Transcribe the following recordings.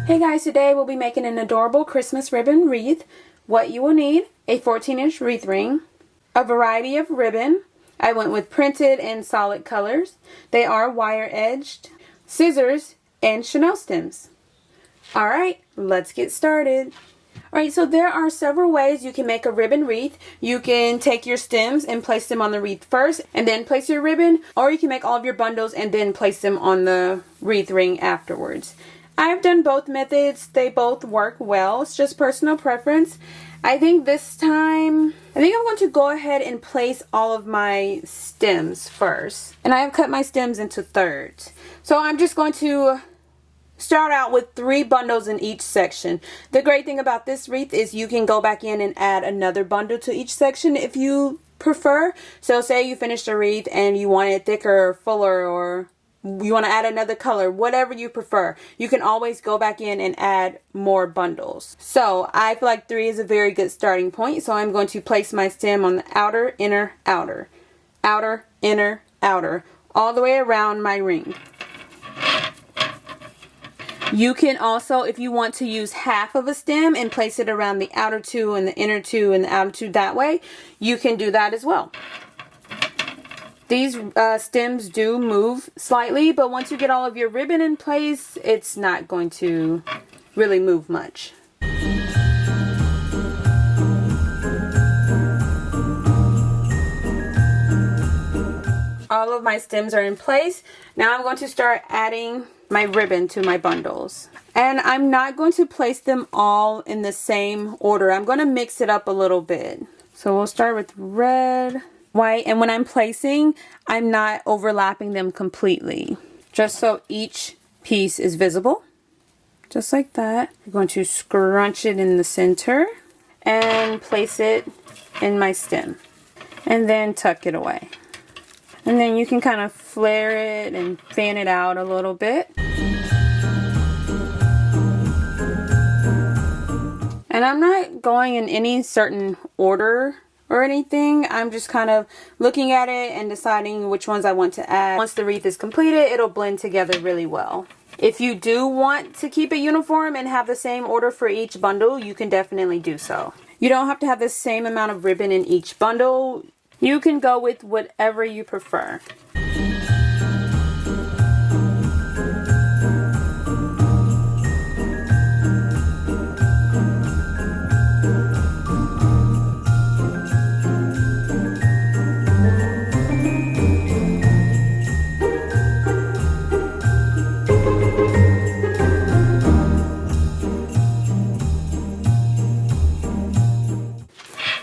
Hey guys, today we'll be making an adorable Christmas ribbon wreath. What you will need: a 14-inch wreath ring, a variety of ribbon. I went with printed and solid colors. They are wire edged, scissors, and chenille stems. Alright, let's get started. Alright, so there are several ways you can make a ribbon wreath. You can take your stems and place them on the wreath first and then place your ribbon, or you can make all of your bundles and then place them on the wreath ring afterwards. I've done both methods. They both work well. It's just personal preference. I think this time, I'm going to go ahead and place all of my stems first. And I have cut my stems into thirds. So I'm just going to start out with 3 bundles in each section. The great thing about this wreath is you can go back in and add another bundle to each section if you prefer. So say you finished a wreath and you want it thicker or fuller, or you want to add another color, whatever you prefer. You can always go back in and add more bundles. So I feel like 3 is a very good starting point. So I'm going to place my stem on the outer, inner, outer, outer, inner, outer, all the way around my ring. You can also, if you want to use half of a stem and place it around the outer 2 and the inner 2 and the outer 2 that way, you can do that as well. These stems do move slightly, but once you get all of your ribbon in place, it's not going to really move much. All of my stems are in place. Now I'm going to start adding my ribbon to my bundles. And I'm not going to place them all in the same order. I'm going to mix it up a little bit. So we'll start with red, white, and when I'm placing, I'm not overlapping them completely, just so each piece is visible, just like that. I'm going to scrunch it in the center and place it in my stem, and then tuck it away. And then you can kind of flare it and fan it out a little bit. And I'm not going in any certain order or anything. I'm just kind of looking at it and deciding which ones I want to add. Once the wreath is completed, it'll blend together really well. If you do want to keep it uniform and have the same order for each bundle, you can definitely do so. You don't have to have the same amount of ribbon in each bundle. You can go with whatever you prefer.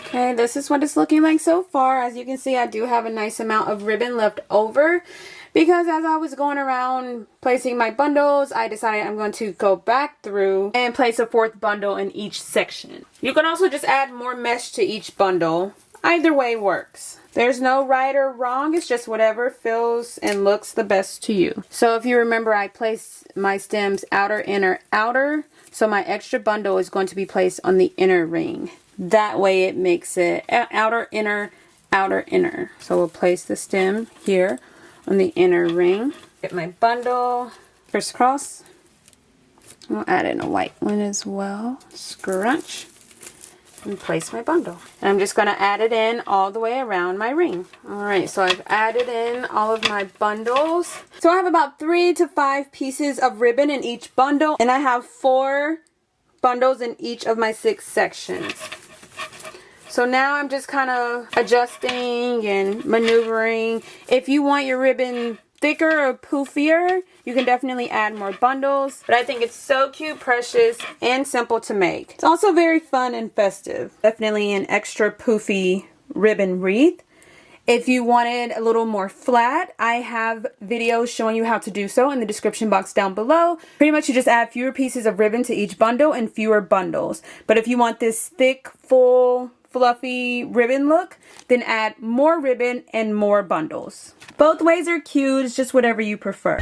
Okay, this is what it's looking like so far. As you can see, I do have a nice amount of ribbon left over because as I was going around placing my bundles, I decided I'm going to go back through and place a 4th bundle in each section. You can also just add more mesh to each bundle. Either way works. There's no right or wrong. It's just whatever feels and looks the best to you. So if you remember, I placed my stems outer, inner, outer. So my extra bundle is going to be placed on the inner ring. That way it makes it outer, inner, outer, inner. So we'll place the stem here on the inner ring. Get my bundle, crisscross. I'll add in a white one as well. Scrunch. And place my bundle. And I'm just going to add it in all the way around my ring. Alright, so I've added in all of my bundles. So I have about 3 to 5 pieces of ribbon in each bundle. And I have 4 bundles in each of my 6 sections. So now I'm just kind of adjusting and maneuvering. If you want your ribbon thicker or poofier, you can definitely add more bundles. But I think it's so cute, precious, and simple to make. It's also very fun and festive. Definitely an extra poofy ribbon wreath. If you wanted a little more flat, I have videos showing you how to do so in the description box down below. Pretty much you just add fewer pieces of ribbon to each bundle and fewer bundles. But if you want this thick, full, fluffy ribbon look, then add more ribbon and more bundles. Both ways are cute, it's just whatever you prefer.